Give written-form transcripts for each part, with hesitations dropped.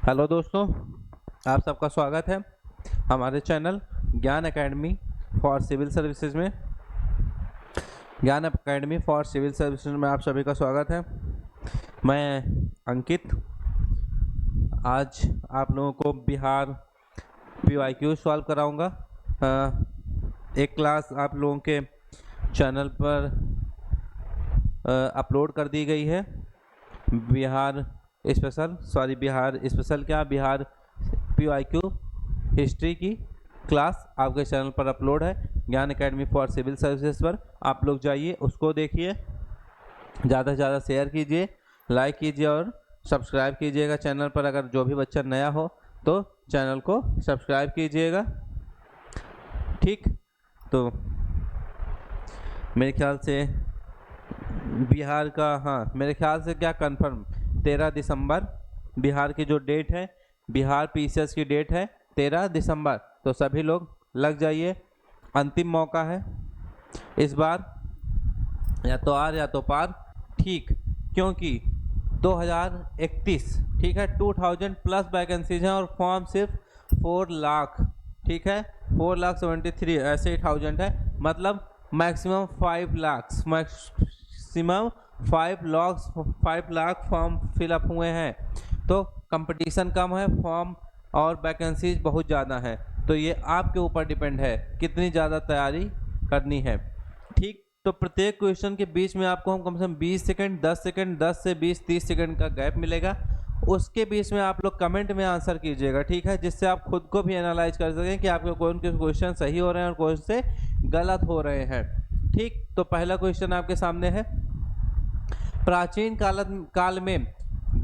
Hello दोस्तों, आप सबका स्वागत है हमारे चैनल ज्ञान एकेडमी फॉर सिविल सर्विसेज में। ज्ञान एकेडमी फॉर सिविल सर्विसेज में आप सभी का स्वागत है। मैं अंकित आज आप लोगों को बिहार PYQ सॉल्व कराऊंगा। एक क्लास आप लोगों के चैनल पर अपलोड कर दी गई है। बिहार PYQ हिस्ट्री की क्लास आपके चैनल पर अपलोड है ज्ञान एकेडमी फॉर सिविल सर्विसेज पर। आप लोग जाइए, उसको देखिए, ज़्यादा से ज़्यादा शेयर कीजिए, लाइक कीजिए और सब्सक्राइब कीजिएगा चैनल पर। अगर जो भी बच्चा नया हो तो चैनल को सब्सक्राइब कीजिएगा, ठीक। तो मेरे ख्याल से बिहार का मेरे ख्याल से क्या कंफर्म 13 दिसंबर बिहार की जो डेट है, बिहार PCS की डेट है 13 दिसंबर। तो सभी लोग लग जाइए, अंतिम मौका है इस बार, या तो आर या तो पार, ठीक। क्योंकि 2031, ठीक है, 2000 प्लस वैकेंसीज हैं और फॉर्म सिर्फ 4 लाख, ठीक है, 4,73,000 ऐसे ही थाउजेंड है, मतलब मैक्सिमम 5 लाख फॉर्म फिलअप हुए हैं। तो कंपटीशन कम है, फॉर्म और वैकेंसीज बहुत ज़्यादा है। तो ये आपके ऊपर डिपेंड है कितनी ज़्यादा तैयारी करनी है, ठीक। तो प्रत्येक क्वेश्चन के बीच में आपको हम कम से कम 20 सेकंड, 10 सेकंड, 10 से 20, 30 सेकंड का गैप मिलेगा। उसके बीच में आप लोग कमेंट में आंसर कीजिएगा, ठीक है, जिससे आप खुद को भी एनालाइज कर सकें कि आपके कौन से क्वेश्चन सही हो रहे हैं और कौन से गलत हो रहे हैं, ठीक। तो पहला क्वेश्चन आपके सामने है, प्राचीन काल में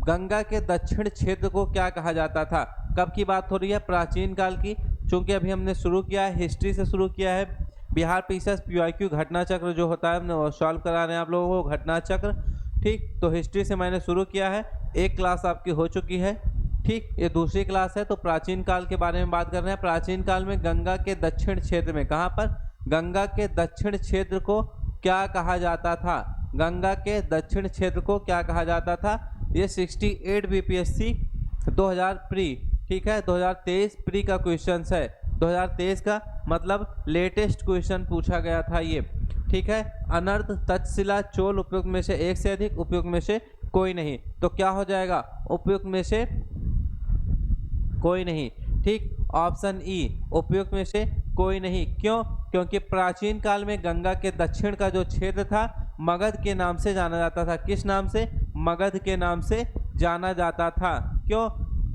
गंगा के दक्षिण क्षेत्र को क्या कहा जाता था। कब की बात हो रही है? प्राचीन काल की। चूंकि अभी हमने शुरू किया है, हिस्ट्री से शुरू किया है। बिहार PCS PYQ घटना चक्र जो होता है, हमने सॉल्व करा रहे हैं आप लोगों को घटना चक्र, ठीक। तो हिस्ट्री से मैंने शुरू किया है, एक क्लास आपकी हो चुकी है, ठीक। ये दूसरी क्लास है। तो प्राचीन काल के बारे में बात कर रहे हैं। प्राचीन काल में गंगा के दक्षिण क्षेत्र में, कहाँ पर? गंगा के दक्षिण क्षेत्र को क्या कहा जाता था? गंगा के दक्षिण क्षेत्र को क्या कहा जाता था? ये 68 BPSC 2000 प्री, ठीक है, 2023 प्री का क्वेश्चन है। 2023 का मतलब लेटेस्ट क्वेश्चन पूछा गया था ये, ठीक है। अनर्थ, तक्षशिला, चोल उपयुक्त में से एक से अधिक, उपयुक्त में से कोई नहीं। तो क्या हो जाएगा? उपयुक्त में से कोई नहीं, ठीक। ऑप्शन ई, उपयुक्त में से कोई नहीं। क्यों? क्योंकि प्राचीन काल में गंगा के दक्षिण का जो क्षेत्र था मगध के नाम से जाना जाता था। किस नाम से? मगध के नाम से जाना जाता था। क्यों?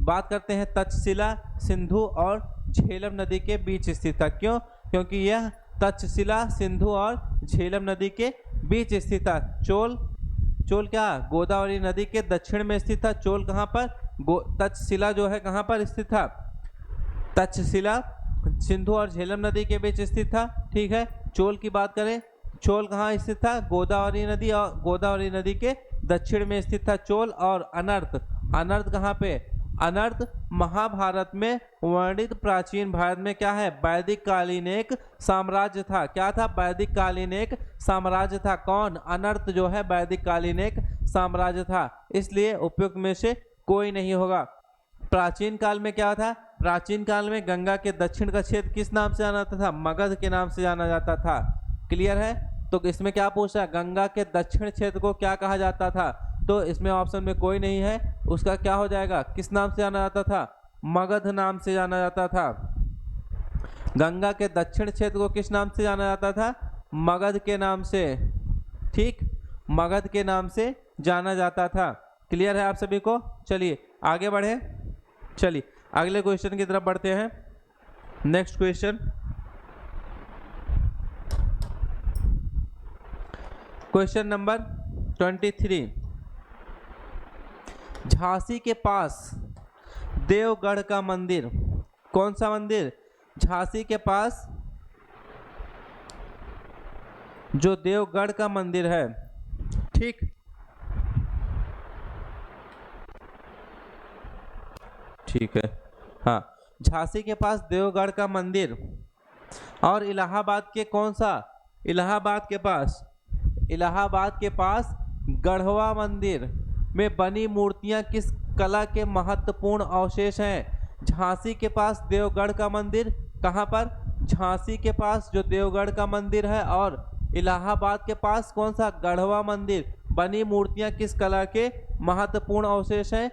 बात करते हैं, तक्षशिला सिंधु और झेलम नदी के बीच स्थित था। क्यों? क्योंकि यह तक्षशिला सिंधु और झेलम नदी के बीच स्थित था। चोल क्या? गोदावरी नदी के दक्षिण में स्थित था। चोल कहाँ पर? तक्षशिला जो है कहाँ पर स्थित था? तक्षशिला सिंधु और झेलम नदी के बीच स्थित था, ठीक है। चोल की बात करें, चोल कहाँ स्थित था? गोदावरी नदी, और गोदावरी नदी के दक्षिण में स्थित था चोल। और अनर्थ कहाँ पे? अनर्थ महाभारत में वर्णित प्राचीन भारत में क्या है? वैदिक कालीन एक साम्राज्य था। क्या था? वैदिक कालीन एक साम्राज्य था। कौन? अनर्थ जो है वैदिक कालीन एक साम्राज्य था। इसलिए उपयुक्त में से कोई नहीं होगा। प्राचीन काल में क्या था? प्राचीन काल में गंगा के दक्षिण का क्षेत्र किस नाम से जाना जाता था? मगध के नाम से जाना जाता था। क्लियर है? तो इसमें क्या पूछा? गंगा के दक्षिण क्षेत्र को क्या कहा जाता था? तो इसमें ऑप्शन में कोई नहीं है, उसका क्या हो जाएगा? किस नाम से जाना जाता था? मगध नाम से जाना जाता था। गंगा के दक्षिण क्षेत्र को किस नाम से जाना जाता था? मगध के नाम से, ठीक, मगध के नाम से जाना जाता था। क्लियर है आप सभी को? चलिए आगे बढ़े, चलिए अगले क्वेश्चन की तरफ बढ़ते हैं। Next question, question number 23। Jhansi के पास देवगढ़ का मंदिर, कौन सा मंदिर? झांसी के पास जो देवगढ़ का मंदिर है, ठीक, ठीक है, हाँ, झांसी के पास देवगढ़ का मंदिर। और इलाहाबाद के कौन सा? इलाहाबाद के पास गढ़वा मंदिर में बनी मूर्तियां किस कला के महत्वपूर्ण अवशेष हैं? झांसी के पास देवगढ़ का मंदिर, कहाँ पर? झांसी के पास जो देवगढ़ का मंदिर है, और इलाहाबाद के पास कौन सा? गढ़वा मंदिर। बनी मूर्तियां किस कला के महत्वपूर्ण अवशेष हैं?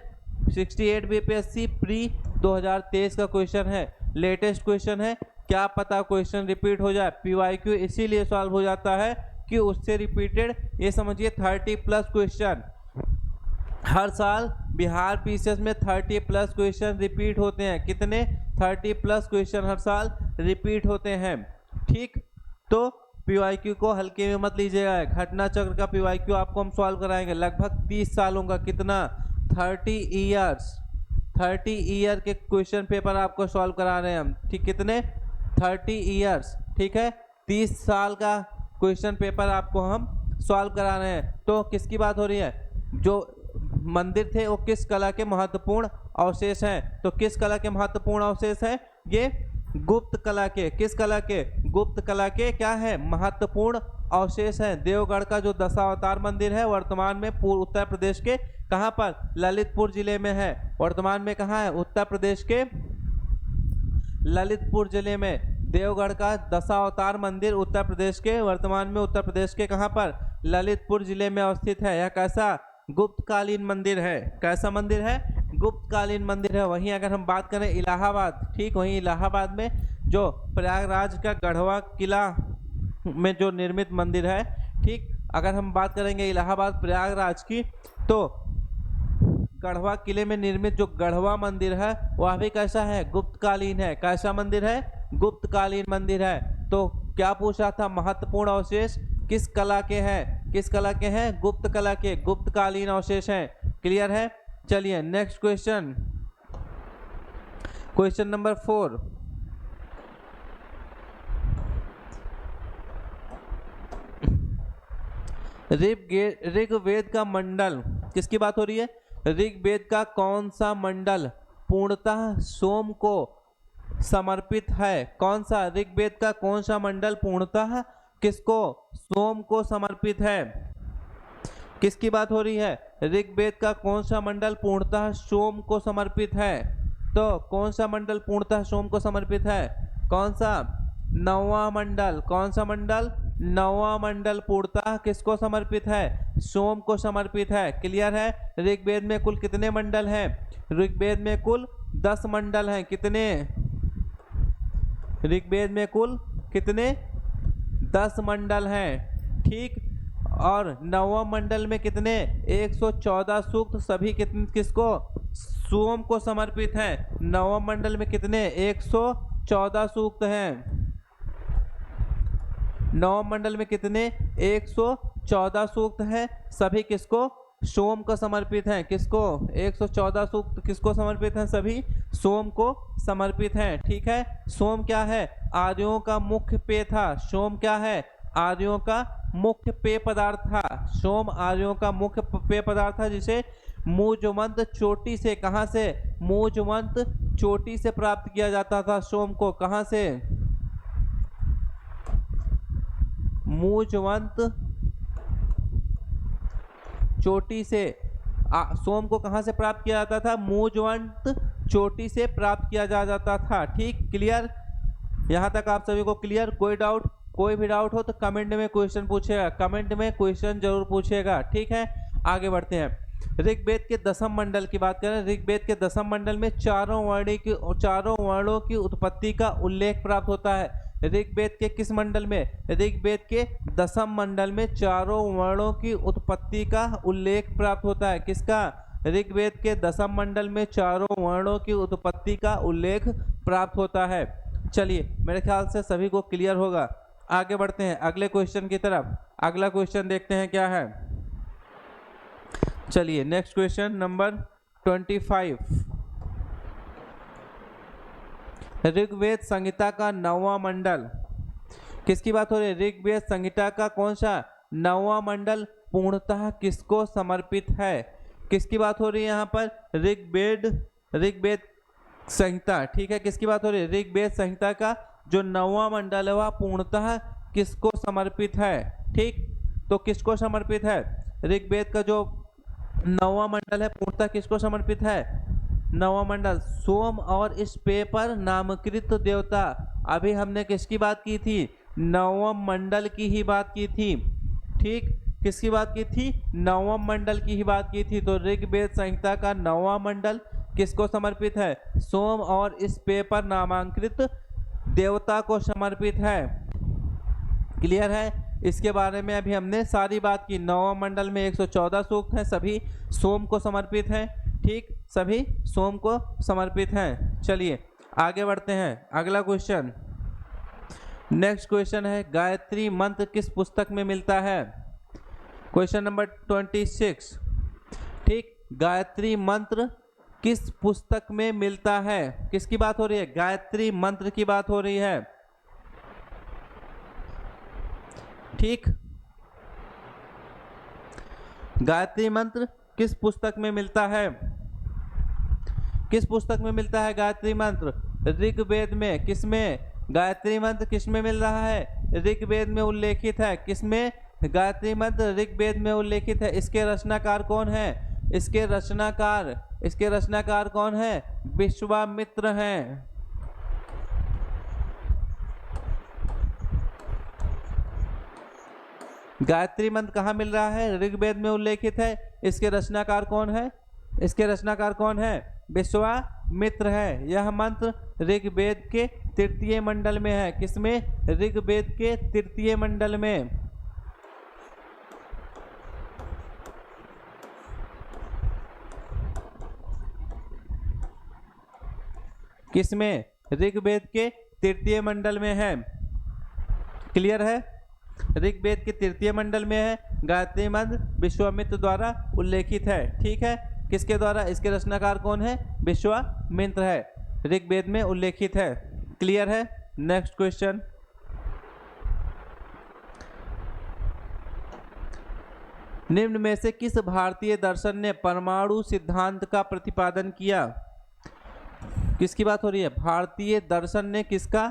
68 बीपीएससी प्री 2023 का क्वेश्चन है, लेटेस्ट क्वेश्चन है। क्या पता क्वेश्चन रिपीट हो जाए। पीवाईक्यू इसीलिए सॉल्व हो जाता है कि उससे रिपीटेड, ये समझिए 30+ क्वेश्चन हर साल बिहार पीसीएस में 30+ क्वेश्चन रिपीट होते हैं। कितने? 30+ क्वेश्चन हर साल रिपीट होते हैं। ठीक, तो पीवाईक्यू को हल्के में मत लीजिएगा। घटना चक्र का पीवाईक्यू आपको हम सॉल्व कराएंगे, लगभग 30 सालों का। कितना? 30 ईयर्स। 30 ईयर के क्वेश्चन पेपर आपको सॉल्व करा रहे हैं हम। ठीक, कितने? 30 ईयर्स। ठीक है, 30 साल का क्वेश्चन पेपर आपको हम सॉल्व करा रहे हैं। तो किसकी बात हो रही है? जो मंदिर थे वो किस कला के महत्वपूर्ण अवशेष हैं? तो किस कला के महत्वपूर्ण अवशेष हैं? ये गुप्त कला के। किस कला के? गुप्त कला के क्या है? महत्वपूर्ण अवशेष हैं। देवगढ़ का जो दशावतार मंदिर है वर्तमान में पूर्व उत्तर प्रदेश के कहाँ पर? ललितपुर जिले में है। वर्तमान में कहाँ है? उत्तर प्रदेश के ललितपुर जिले में। देवगढ़ का दशावतार मंदिर उत्तर प्रदेश के, वर्तमान में उत्तर प्रदेश के कहाँ पर? ललितपुर जिले में अवस्थित है। यह कैसा? गुप्तकालीन मंदिर है। कैसा मंदिर है? गुप्तकालीन मंदिर है। वहीं अगर हम बात करें इलाहाबाद, ठीक, वहीं इलाहाबाद में जो प्रयागराज का गढ़वा किला में जो निर्मित मंदिर है, ठीक, अगर हम बात करेंगे इलाहाबाद प्रयागराज की, तो गढ़वा किले में निर्मित जो गढ़वा मंदिर है वह भी कैसा है? गुप्तकालीन है। कैसा मंदिर है? गुप्तकालीन मंदिर है। तो क्या पूछा था? महत्वपूर्ण अवशेष किस कला के हैं? किस कला के हैं? गुप्त कला के, गुप्तकालीन अवशेष हैं। क्लियर है? चलिए next question, question number 4। Rigveda का मंडल, किसकी बात हो रही है? ऋग्वेद का कौन सा मंडल पूर्णतः सोम को समर्पित है? कौन सा? ऋग्वेद का कौन सा मंडल पूर्णतः किसको? सोम को समर्पित है। किसकी बात हो रही है? ऋग्वेद का कौन सा मंडल पूर्णतः सोम को समर्पित है? तो कौन सा मंडल पूर्णतः सोम को समर्पित है? कौन सा? 9वां मंडल। कौन सा मंडल? 9वां मंडल पूर्णतः किसको समर्पित है? सोम को समर्पित है। क्लियर है? ऋग्वेद में कुल कितने मंडल हैं? ऋग्वेद में कुल 10 मंडल हैं। कितने? ऋग्वेद में कुल कितने? 10 मंडल हैं। ठीक, और 9वां मंडल में कितने? 114 सूक्त, सभी कितने किसको? सोम को समर्पित हैं। 9वां मंडल में कितने? 114 सूक्त हैं। 9वां मंडल में कितने? 114 सूक्त हैं, सभी किसको? सोम को समर्पित हैं। किसको? 114 सूक्त किसको समर्पित हैं? सभी सोम को समर्पित हैं। ठीक है, सोम क्या है? आर्यों का मुख्य पेय था। सोम क्या है? आर्यों का मुख्य पेय पदार्थ था। सोम आर्यों का मुख्य पेय पदार्थ था, जिसे मूजवंत चोटी से, कहाँ से? मूजवंत चोटी से प्राप्त किया जाता था सोम को। कहाँ से? मूजवंत चोटी से। सोम को कहां से प्राप्त किया जाता था? मूजवंत चोटी से प्राप्त किया जाता था। ठीक, क्लियर? यहां तक आप सभी को क्लियर? कोई डाउट? कोई भी डाउट हो तो कमेंट में क्वेश्चन पूछेगा, कमेंट में क्वेश्चन जरूर पूछेगा। ठीक है, आगे बढ़ते हैं। ऋग्वेद के दशम मंडल की बात करें। ऋग्वेद के दशम मंडल में चारों वर्णों की उत्पत्ति का उल्लेख प्राप्त होता है। ऋग्वेद के किस मंडल में? ऋग्वेद के दशम मंडल में चारों वर्णों की उत्पत्ति का उल्लेख प्राप्त होता है। किसका? ऋग्वेद के दशम मंडल में चारों वर्णों की उत्पत्ति का उल्लेख प्राप्त होता है। चलिए, मेरे ख्याल से सभी को क्लियर होगा। आगे बढ़ते हैं अगले क्वेश्चन की तरफ। अगला क्वेश्चन देखते हैं क्या है। चलिए नेक्स्ट क्वेश्चन नंबर 25। ऋग्वेद संहिता का 9वां मंडल, किसकी बात हो रही है? ऋग्वेद संहिता का कौन सा 9वां मंडल पूर्णतः किसको समर्पित है? किसकी बात हो रही है यहाँ पर? ऋग्वेद संहिता। ठीक है, किसकी बात हो रही है? ऋग्वेद संहिता का जो 9वां मंडल है वह पूर्णतः किसको समर्पित है? ठीक, तो किसको समर्पित है? ऋग्वेद का जो नौवां मंडल है पूर्णतः किसको समर्पित है? नौवां मंडल सोम और इस पेपर नामकृत देवता। अभी हमने किसकी बात की थी? नौवां मंडल की ही बात की थी। ठीक, किसकी बात की थी? नौवां मंडल की ही बात की थी। तो ऋग्वेद संहिता का नौवां मंडल किसको समर्पित है? सोम और इस पेपर नामांकित देवता को समर्पित है। क्लियर है? इसके बारे में अभी हमने सारी बात की। नौवां मंडल में 114 सूक्त हैं, सभी सोम को समर्पित हैं। ठीक, सभी सोम को समर्पित हैं। चलिए आगे बढ़ते हैं। अगला क्वेश्चन, नेक्स्ट क्वेश्चन है गायत्री मंत्र किस पुस्तक में मिलता है? Question number 26। ठीक, गायत्री मंत्र किस पुस्तक में मिलता है? किसकी बात हो रही है? गायत्री मंत्र की बात हो रही है। ठीक, गायत्री मंत्र किस पुस्तक में मिलता है? किस पुस्तक में मिलता है गायत्री मंत्र? ऋग्वेद में। किसमें? गायत्री मंत्र किसमें मिल रहा है? ऋग्वेद में उल्लेखित है। किसमें? गायत्री मंत्र ऋग्वेद में उल्लेखित है। इसके रचनाकार कौन है? इसके रचनाकार कौन है? विश्वामित्र हैं। गायत्री मंत्र कहाँ मिल रहा है? ऋग्वेद में उल्लेखित है। इसके रचनाकार कौन है? इसके रचनाकार कौन है? विश्वामित्र है। यह मंत्र ऋग्वेद के तृतीय मंडल में है। किसमें? ऋग्वेद के तृतीय मंडल में। किसमें? ऋग्वेद के तृतीय मंडल में है। क्लियर है? ऋग्वेद के तृतीय मंडल में है। गायत्री मंत्र विश्वामित्र द्वारा उल्लेखित है। ठीक है, किसके द्वारा? इसके रचनाकार कौन है? विश्वामित्र है, ऋग्वेद में उल्लेखित है। क्लियर है? नेक्स्ट क्वेश्चन, निम्न में से किस भारतीय दर्शन ने परमाणु सिद्धांत का प्रतिपादन किया? किसकी बात हो रही है? भारतीय दर्शन ने किसका?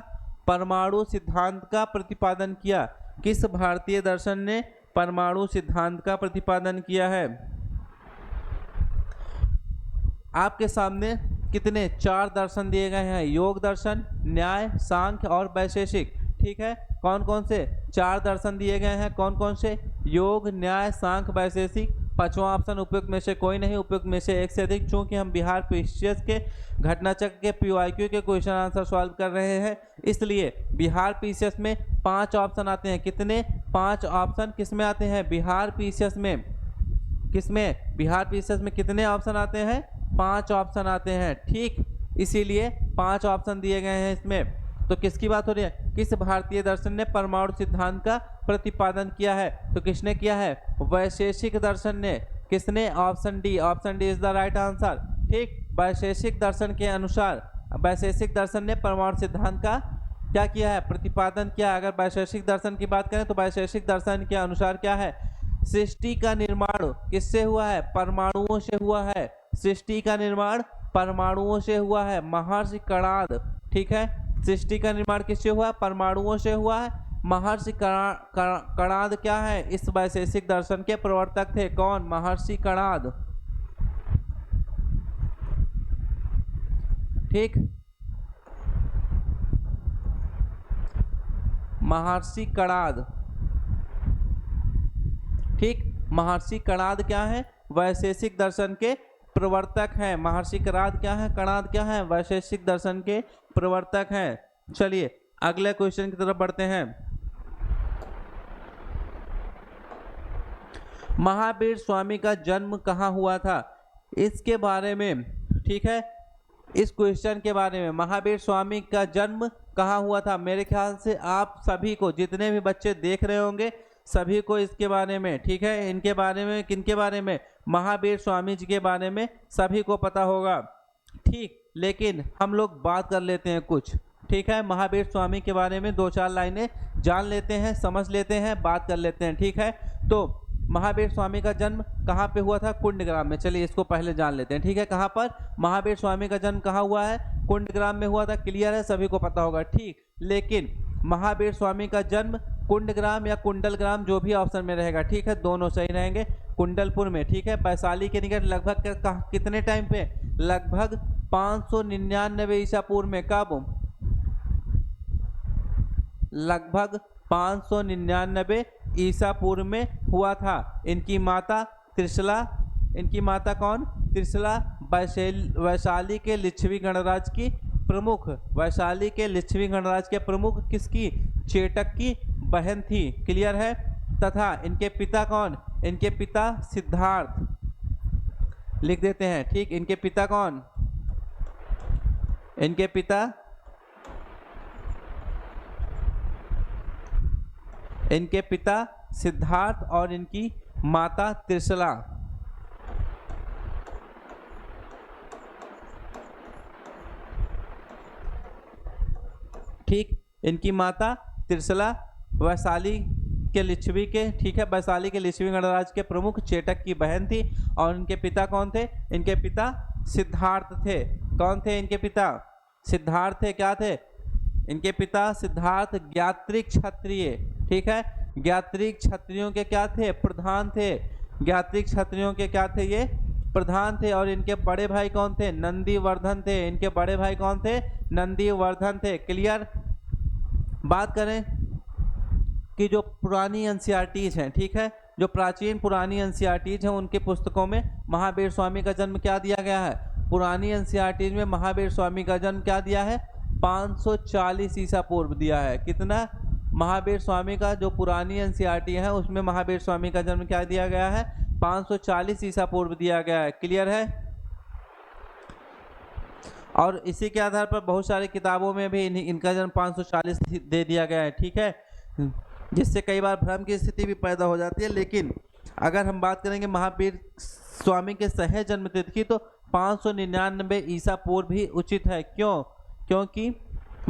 परमाणु सिद्धांत का प्रतिपादन किया। किस भारतीय दर्शन ने परमाणु सिद्धांत का प्रतिपादन किया है? आपके सामने कितने? 4 दर्शन दिए गए हैं, योग दर्शन, न्याय, सांख्य और वैशेषिक। ठीक है, कौन कौन से 4 दर्शन दिए गए हैं? कौन कौन से? योग, न्याय, सांख्य, वैशेषिक। 5वां ऑप्शन उपयुक्त में से कोई नहीं, उपयुक्त में से एक से अधिक। चूंकि हम बिहार पीसीएस के घटनाचक्र के पीवाईक्यू के क्वेश्चन आंसर सॉल्व कर रहे हैं, इसलिए बिहार पीसीएस में 5 ऑप्शन आते हैं। कितने? 5 ऑप्शन किसमें आते हैं? बिहार पीसीएस में। किसमें? बिहार पीसीएस में कितने ऑप्शन आते हैं? 5 ऑप्शन आते हैं। ठीक, इसीलिए 5 ऑप्शन दिए गए हैं इसमें। तो किसकी बात हो रही है? किस भारतीय दर्शन ने परमाणु सिद्धांत का प्रतिपादन किया है? तो किसने किया है? वैशेषिक दर्शन ने। किसने? Option D. Option D is the right answer. ठीक, वैशेषिक दर्शन के अनुसार वैशेषिक दर्शन ने परमाणु सिद्धांत का क्या किया है? प्रतिपादन किया। अगर वैशेषिक दर्शन की बात करें तो वैशेषिक दर्शन के अनुसार क्या है? सृष्टि का निर्माण किससे हुआ है? परमाणुओं से हुआ है। सृष्टि का निर्माण परमाणुओं से हुआ है। महर्षि कणाद। ठीक है, सृष्टि का निर्माण किससे हुआ? परमाणुओं से हुआ है। महर्षि कणाद क्या है? इस वैशेषिक दर्शन के प्रवर्तक थे। कौन? महर्षि कणाद। ठीक, महर्षि कणाद। ठीक, महर्षि कणाद क्या है? वैशेषिक दर्शन के प्रवर्तक हैं। महर्षि कणाद क्या है? कणाद क्या है? वैशेषिक दर्शन के प्रवर्तक हैं। चलिए अगले क्वेश्चन की तरफ बढ़ते हैं। महावीर स्वामी का जन्म कहाँ हुआ था? इसके बारे में, ठीक है, इस क्वेश्चन के बारे में, महावीर स्वामी का जन्म कहाँ हुआ था, मेरे ख्याल से आप सभी को, जितने भी बच्चे देख रहे होंगे सभी को इसके बारे में, ठीक है, इनके बारे में, किनके बारे में? महावीर स्वामी जी के बारे में सभी को पता होगा। ठीक, लेकिन हम लोग बात कर लेते हैं कुछ, ठीक है, महावीर स्वामी के बारे में 2-4 लाइनें जान लेते हैं, समझ लेते हैं, बात कर लेते हैं। ठीक है, तो महावीर स्वामी का जन्म कहाँ पे हुआ था? कुंडग्राम में। चलिए इसको पहले जान लेते हैं। ठीक है, कहाँ पर महावीर स्वामी का जन्म कहाँ हुआ है? कुंडग्राम में हुआ था। क्लियर है, सभी को पता होगा। ठीक, लेकिन महावीर स्वामी का जन्म कुंडग्राम या कुंडलग्राम, जो भी ऑप्शन में रहेगा, ठीक है, दोनों सही रहेंगे। कुंडलपुर में, ठीक है, वैशाली के निकट लगभग कितने टाइम पे, लगभग 599 ईसा पूर्व में। कब? लगभग 599 ईसा पूर्व में हुआ था। इनकी माता त्रिशला, इनकी माता कौन? त्रिशला वैशाली के लिच्छवी गणराज्य की प्रमुख, वैशाली के लिच्छवी गणराज्य के प्रमुख किसकी? चेटक की बहन थी। क्लियर है? तथा इनके पिता कौन? इनके पिता सिद्धार्थ, लिख देते हैं, ठीक। इनके पिता कौन? इनके पिता, इनके पिता सिद्धार्थ और इनकी माता त्रिशला। ठीक, इनकी माता त्रिशला वैशाली के लिच्छवी के, ठीक है, वैशाली के लिच्छवी गणराज्य के प्रमुख चेटक की बहन थी। और इनके पिता कौन थे? इनके पिता सिद्धार्थ थे। कौन थे इनके पिता? सिद्धार्थ थे। क्या थे इनके पिता? सिद्धार्थ ज्ञात्रिक क्षत्रिय, ठीक है, ज्ञात्रिक क्षत्रियों के क्या थे? प्रधान थे। ज्ञात्रिक क्षत्रियों के क्या थे? ये प्रधान थे। और इनके बड़े भाई कौन थे? नंदीवर्धन थे। इनके बड़े भाई कौन थे? नंदीवर्धन थे। क्लियर? बात करें कि जो पुरानी एनसीईआरटीज हैं, ठीक है, जो प्राचीन पुरानी एनसीईआरटीज हैं, उनके पुस्तकों में महावीर स्वामी का जन्म क्या दिया गया है? पुरानी एनसीईआरटीज में महावीर स्वामी का जन्म क्या दिया है? 540 ईसा पूर्व दिया है। कितना? महावीर स्वामी का जो पुरानी एनसीईआरटी है उसमें महावीर स्वामी का जन्म क्या दिया गया है? 540 ईसा पूर्व दिया गया है। क्लियर है? और इसी के आधार पर बहुत सारी किताबों में भी इनका जन्म 540 दे दिया गया है, ठीक है, जिससे कई बार भ्रम की स्थिति भी पैदा हो जाती है। लेकिन अगर हम बात करेंगे महावीर स्वामी के सही जन्म तिथि की, तो 599 ईसा पूर्व ही उचित है। क्यों? क्योंकि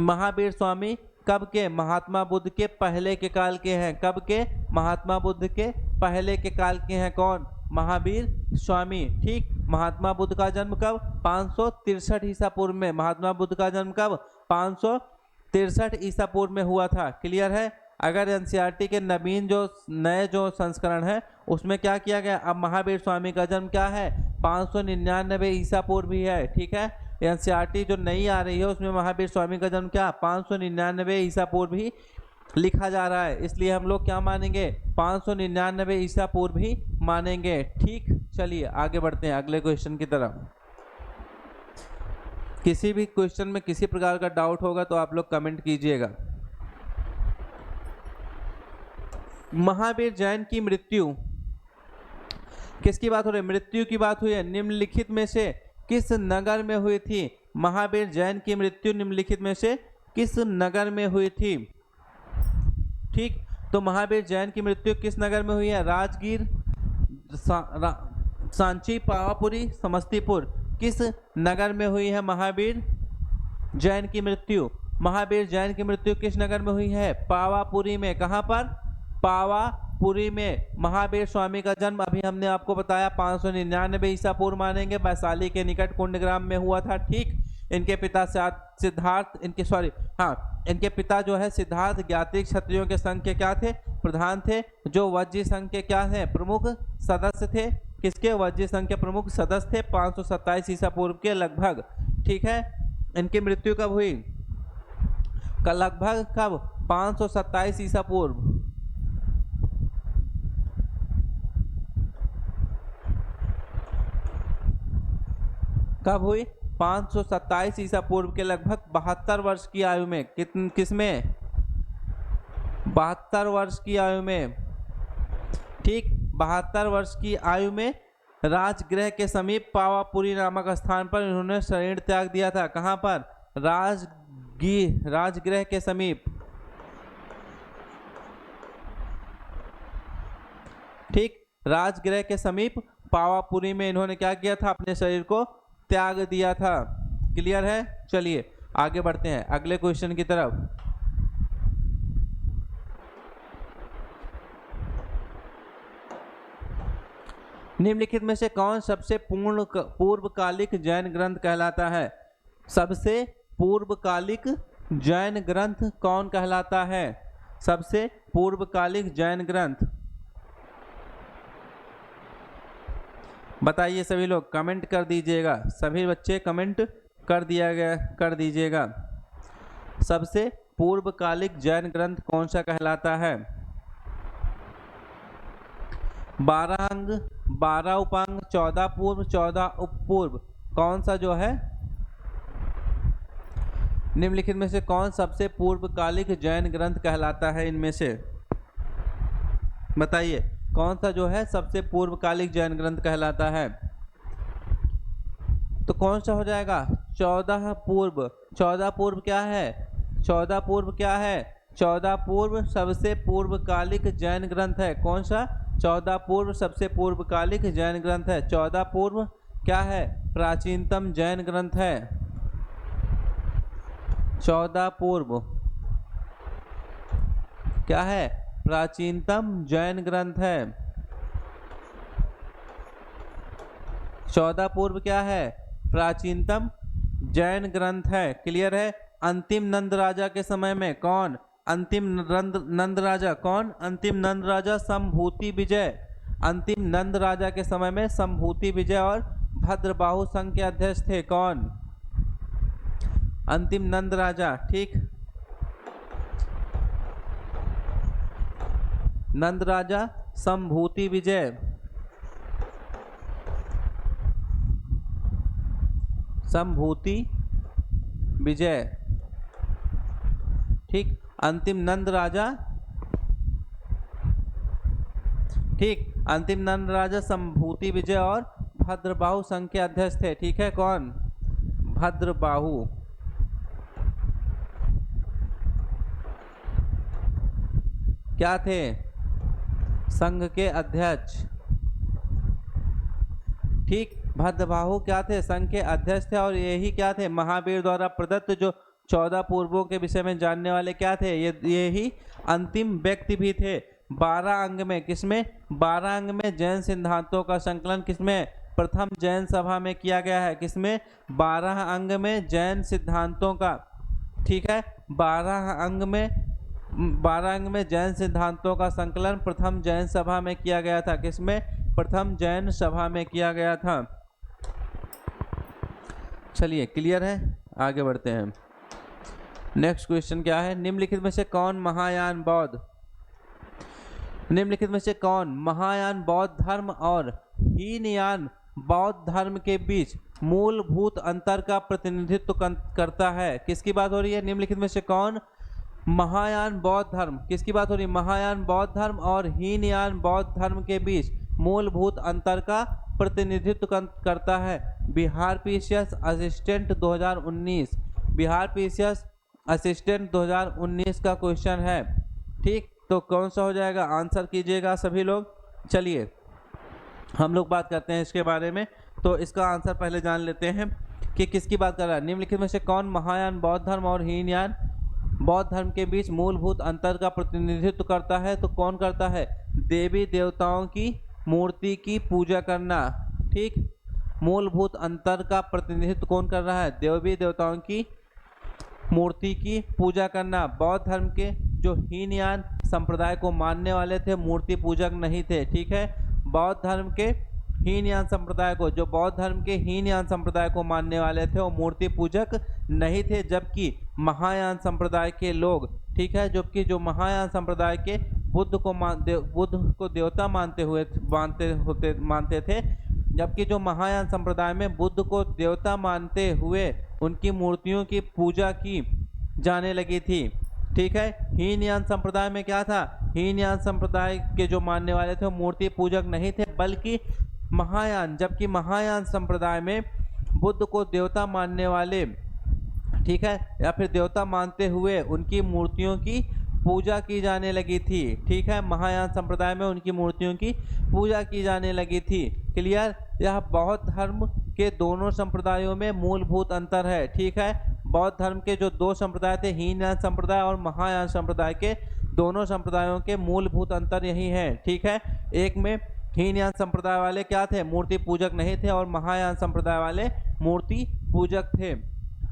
महावीर स्वामी कब के? महात्मा बुद्ध के पहले के काल के हैं। कब के? महात्मा बुद्ध के पहले के काल के हैं। कौन? महावीर स्वामी, ठीक। महात्मा बुद्ध का जन्म कब? 563 ईसा पूर्व में। महात्मा बुद्ध का जन्म कब? 563 ईसा पूर्व में हुआ था। क्लियर है? अगर एनसीईआरटी के नवीन जो नए जो संस्करण है उसमें क्या किया गया? अब महावीर स्वामी का जन्म क्या है? 599 ईसा पूर्व ही है, ठीक है। एनसीईआरटी जो नई आ रही है उसमें महावीर स्वामी का जन्म क्या? 599 ईसा पूर्व ही लिखा जा रहा है। इसलिए हम लोग क्या मानेंगे? 599 ईसा पूर्व ही मानेंगे, ठीक। चलिए आगे बढ़ते हैं अगले क्वेश्चन की तरफ। किसी भी क्वेश्चन में किसी प्रकार का डाउट होगा तो आप लोग कमेंट कीजिएगा। महावीर जैन की मृत्यु, किसकी बात हो रही है? मृत्यु की बात हुई है। निम्नलिखित में से किस नगर में हुई थी? महावीर जैन की मृत्यु निम्नलिखित में से किस नगर में हुई थी? ठीक, तो महावीर जैन की मृत्यु किस नगर में हुई है? राजगीर, सांची, पावापुरी, समस्तीपुर। किस नगर में हुई है महावीर जैन की मृत्यु? महावीर जैन की मृत्यु किस नगर में हुई है? पावापुरी में। कहाँ पर? पावापुरी में। महावीर स्वामी का जन्म अभी हमने आपको बताया 599 ईसा पूर्व मानेंगे, वैशाली के निकट कुंडग्राम में हुआ था, ठीक। इनके पिता सिद्धार्थ, इनके पिता जो है सिद्धार्थ ज्ञात्रिक क्षत्रियों के संघ के क्या थे? प्रधान थे। जो वज्जी संघ के क्या थे? प्रमुख सदस्य थे। किसके? वज्जी संघ के प्रमुख सदस्य थे 527 ईसा पूर्व के लगभग, ठीक है। इनकी मृत्यु कब हुई? लगभग कब? 527 ईसा पूर्व। कब हुई? 527 ईसा पूर्व के लगभग 72 वर्ष की आयु में। किसमें? 72 वर्ष की आयु में, ठीक। 72 वर्ष की आयु में राजगृह के समीप पावापुरी नामक स्थान पर इन्होंने शरीर त्याग दिया था। कहाँ पर? राजगृह के समीप, ठीक। राजगृह के समीप पावापुरी में इन्होंने क्या किया था? अपने शरीर को त्याग दिया था। क्लियर है? चलिए आगे बढ़ते हैं अगले क्वेश्चन की तरफ। निम्नलिखित में से कौन सबसे पूर्वकालिक जैन ग्रंथ कहलाता है? सबसे पूर्वकालिक जैन ग्रंथ कौन कहलाता है? सबसे पूर्वकालिक जैन ग्रंथ, बताइए सभी लोग, कमेंट कर दीजिएगा, सभी बच्चे कमेंट कर दीजिएगा। सबसे पूर्वकालिक जैन ग्रंथ कौन सा कहलाता है? 12 अंग, 12 उपांग, 14 पूर्व, 14 उपपूर्व, कौन सा जो है निम्नलिखित में से कौन सबसे पूर्वकालिक जैन ग्रंथ कहलाता है? इनमें से बताइए कौन सा जो है सबसे पूर्वकालिक जैन ग्रंथ कहलाता है? तो कौन सा हो जाएगा? 14 पूर्व। 14 पूर्व क्या है? 14 पूर्व क्या है? 14 पूर्व सबसे पूर्वकालिक जैन ग्रंथ है। कौन सा? 14 पूर्व सबसे पूर्वकालिक जैन ग्रंथ है। 14 पूर्व क्या है? प्राचीनतम जैन ग्रंथ है। 14 पूर्व क्या है? प्राचीनतम जैन ग्रंथ है। 14 पूर्व क्या है? प्राचीनतम जैन ग्रंथ है। क्लियर है? अंतिम नंद राजा के समय में कौन? अंतिम नंद राजा कौन? अंतिम नंद राजा संभूति विजय। अंतिम नंद राजा के समय में संभूति विजय और भद्रबाहु संघ के अध्यक्ष थे। कौन? अंतिम नंद राजा। ठीक, नंद राजा संभूति विजय। संभूति विजय। ठीक, अंतिम नंद राजा। ठीक, अंतिम नंद राजा संभूति विजय और भद्रबाहु संघ के अध्यक्ष थे। ठीक है, कौन? भद्रबाहु। क्या थे? संघ के अध्यक्ष। ठीक, भद्रबाहु क्या थे? संघ के अध्यक्ष थे। और यही क्या थे? महावीर द्वारा प्रदत्त जो 14 पूर्वों के विषय में जानने वाले क्या थे? यही अंतिम व्यक्ति भी थे। 12 अंग में, किसमें? 12 अंग में जैन सिद्धांतों का संकलन किसमें? प्रथम जैन सभा में किया गया है। किसमें? 12 अंग में जैन सिद्धांतों का। ठीक है, 12 अंग में जैन सिद्धांतों का संकलन प्रथम जैन सभा में किया गया था। किसमें? प्रथम जैन सभा में किया गया था। चलिए, क्लियर है? आगे बढ़ते हैं। नेक्स्ट क्वेश्चन क्या है? निम्नलिखित में से कौन महायान बौद्ध धर्म और हीनयान बौद्ध धर्म के बीच मूलभूत अंतर का प्रतिनिधित्व करता है? किसकी बात हो रही है? निम्नलिखित में से कौन महायान बौद्ध धर्म, किसकी बात हो रही है? महायान बौद्ध धर्म और हीनयान बौद्ध धर्म के बीच मूलभूत अंतर का प्रतिनिधित्व करता है? Bihar PCS assistant 2019, Bihar PCS assistant 2019 का क्वेश्चन है। ठीक, तो कौन सा हो जाएगा? आंसर कीजिएगा सभी लोग। चलिए हम लोग बात करते हैं इसके बारे में। तो इसका आंसर पहले जान लेते हैं कि किसकी बात कर रहा है। निम्नलिखित में से कौन महायान बौद्ध धर्म और हीनयान बौद्ध धर्म के बीच मूलभूत अंतर का प्रतिनिधित्व करता है? तो कौन करता है? देवी देवताओं की मूर्ति की पूजा करना। ठीक, मूलभूत अंतर का प्रतिनिधित्व कौन कर रहा है? देवी देवताओं की मूर्ति की पूजा करना। बौद्ध धर्म के जो हीनयान संप्रदाय को मानने वाले थे, मूर्ति पूजक नहीं थे। ठीक है, बौद्ध धर्म के हीनयान संप्रदाय को, जो बौद्ध धर्म के हीनयान संप्रदाय को मानने वाले थे, वो मूर्ति पूजक नहीं थे। जबकि महायान संप्रदाय के लोग, ठीक है, जबकि जो महायान संप्रदाय के बुद्ध को देवता मानते थे, जबकि जो महायान संप्रदाय में बुद्ध को देवता मानते हुए उनकी मूर्तियों की पूजा की जाने लगी थी। ठीक है, हीनयान संप्रदाय में क्या था? हीनयान संप्रदाय के जो मानने वाले थे वो मूर्ति पूजक नहीं थे, बल्कि महायान, जबकि महायान संप्रदाय में बुद्ध को देवता मानने वाले, ठीक है, या फिर देवता मानते हुए उनकी मूर्तियों की पूजा की जाने लगी थी। ठीक है, महायान संप्रदाय में उनकी मूर्तियों की पूजा की जाने लगी थी। क्लियर? यह बौद्ध धर्म के दोनों संप्रदायों में मूलभूत अंतर है। ठीक है, बौद्ध धर्म के जो दो संप्रदाय थे, हीनयान संप्रदाय और महायान संप्रदाय के, दोनों संप्रदायों के मूलभूत अंतर यही है। ठीक है, एक में हीनयान संप्रदाय वाले क्या थे? मूर्ति पूजक नहीं थे, और महायान संप्रदाय वाले मूर्ति पूजक थे।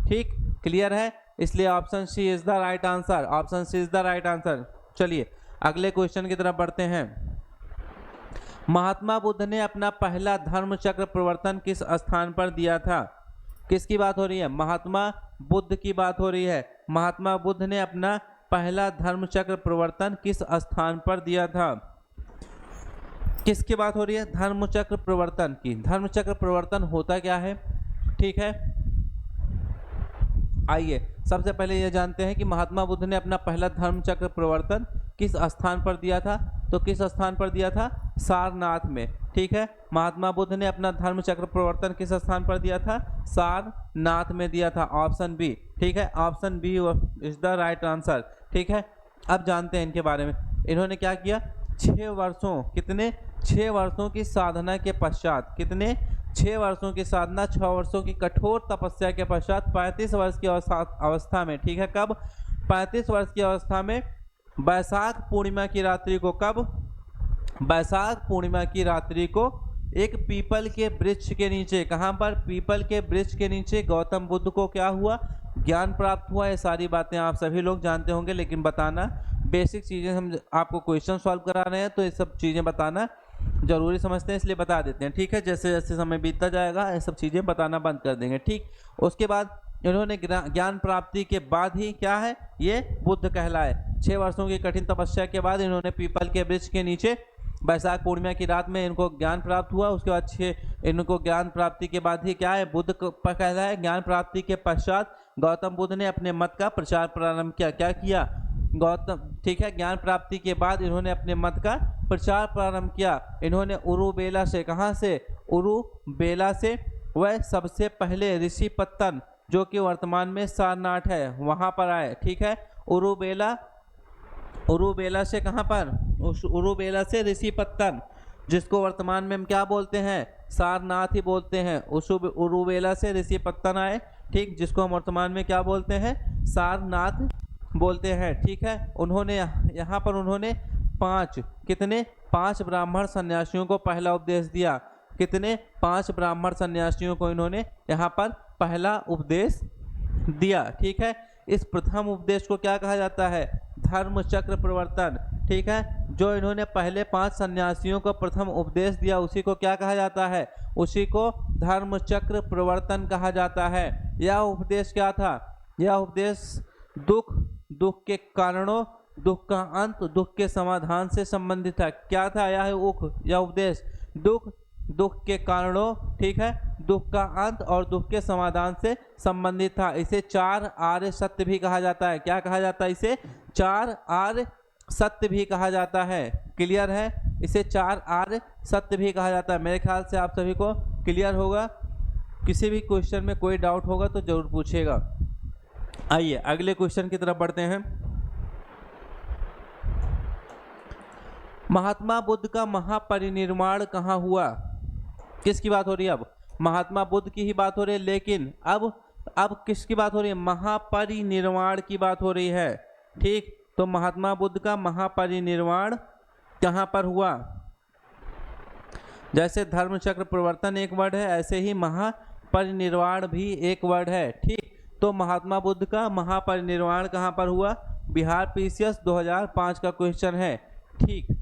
ठीक, क्लियर है? इसलिए option C is the right answer. Option C is the right answer. चलिए अगले क्वेश्चन की तरफ बढ़ते हैं। महात्मा बुद्ध ने अपना पहला धर्म चक्र प्रवर्तन किस स्थान पर दिया था? किसकी बात हो रही है? महात्मा बुद्ध की बात हो रही है। महात्मा बुद्ध ने अपना पहला धर्म चक्र प्रवर्तन किस स्थान पर दिया था? किसकी बात हो रही है? धर्म चक्र प्रवर्तन की। धर्म चक्र प्रवर्तन होता क्या है? ठीक है, आइए सबसे पहले ये जानते हैं कि महात्मा बुद्ध ने अपना पहला धर्म चक्र प्रवर्तन किस स्थान पर दिया था। तो किस स्थान पर दिया था? सारनाथ में। ठीक है, महात्मा बुद्ध ने अपना धर्म चक्र प्रवर्तन किस स्थान पर दिया था? सारनाथ में दिया था। Option B. ठीक है, option B is the right answer. ठीक है, अब जानते हैं इनके बारे में। इन्होंने क्या किया? 6 वर्षों, कितने? 6 वर्षों की साधना के पश्चात, कितने? 6 वर्षों की साधना, 6 वर्षों की कठोर तपस्या के पश्चात 35 वर्ष की अवस्था में, ठीक है, कब? 35 वर्ष की अवस्था में बैसाख पूर्णिमा की रात्रि को, कब? बैसाख पूर्णिमा की रात्रि को एक पीपल के वृक्ष के नीचे, कहाँ पर? पीपल के वृक्ष के नीचे गौतम बुद्ध को क्या हुआ? ज्ञान प्राप्त हुआ। ये सारी बातें आप सभी लोग जानते होंगे, लेकिन बताना बेसिक चीज़ें, हम आपको क्वेश्चन सॉल्व करा रहे हैं तो ये सब चीज़ें बताना जरूरी समझते हैं, इसलिए बता देते हैं। ठीक है, जैसे जैसे समय बीतता जाएगा ये सब चीज़ें बताना बंद कर देंगे। ठीक, उसके बाद इन्होंने ज्ञान प्राप्ति के बाद ही क्या है? ये बुद्ध कहलाए। 6 वर्षों की कठिन तपस्या के बाद इन्होंने पीपल के वृक्ष के नीचे बैसाख पूर्णिमा की रात में इनको ज्ञान प्राप्त हुआ। उसके बाद इनको ज्ञान प्राप्ति के बाद ही क्या है? बुद्ध कहलाए। ज्ञान प्राप्ति के पश्चात गौतम बुद्ध ने अपने मत का प्रचार प्रारंभ किया। क्या किया? गौतम, ठीक है, ज्ञान प्राप्ति के बाद इन्होंने अपने मत का प्रचार प्रारंभ किया। इन्होंने उरुबेला से, कहाँ से? उरुबेला से, वह सबसे पहले ऋषि पत्तन जो कि वर्तमान में सारनाथ है वहां पर आए। ठीक है, उरुबेला से कहाँ पर? उरुबेला से ऋषि पत्तन, जिसको वर्तमान में हम क्या बोलते हैं? सारनाथ ही बोलते हैं। उस उरुबेला से ऋषि पत्तन आए, ठीक, जिसको हम वर्तमान में क्या बोलते हैं? सारनाथ बोलते हैं। ठीक है, उन्होंने यहाँ पर उन्होंने 5, कितने? 5 ब्राह्मण सन्यासियों को पहला उपदेश दिया। कितने? 5 ब्राह्मण सन्यासियों को इन्होंने यहाँ पर पहला उपदेश दिया। ठीक है, इस प्रथम उपदेश को क्या कहा जाता है? धर्म चक्र प्रवर्तन। ठीक है, जो इन्होंने पहले 5 सन्यासियों को प्रथम उपदेश दिया उसी को क्या कहा जाता है? उसी को धर्म चक्र प्रवर्तन कहा जाता है। यह उपदेश क्या था? यह उपदेश दुख, दुख के कारणों, दुख का अंत, दुख के समाधान से संबंधित था। क्या था यह उपदेश? दुख, दुख के कारणों, ठीक है, दुख का अंत और दुख के समाधान से संबंधित था। इसे 4 आर्य सत्य भी कहा जाता है। क्या कहा जाता है? इसे 4 आर्य सत्य भी कहा जाता है। क्लियर है? इसे 4 आर्य सत्य भी कहा जाता है। मेरे ख्याल से आप सभी को क्लियर होगा। किसी भी क्वेश्चन में कोई डाउट होगा तो जरूर पूछेगा। आइए अगले क्वेश्चन की तरफ बढ़ते हैं। महात्मा बुद्ध का महापरिनिर्वाण कहाँ हुआ? किसकी बात हो रही है? अब महात्मा बुद्ध की ही बात हो रही है, लेकिन अब किसकी बात हो रही है? महापरिनिर्वाण की बात हो रही है। ठीक, तो महात्मा बुद्ध का महापरिनिर्वाण कहाँ पर हुआ? जैसे धर्म चक्र प्रवर्तन एक वर्ड है, ऐसे ही महापरिनिर्वाण भी एक वर्ड है। ठीक, तो महात्मा बुद्ध का महापरिनिर्वाण कहाँ पर हुआ? बिहार पीसीएस 2005 का क्वेश्चन है। ठीक,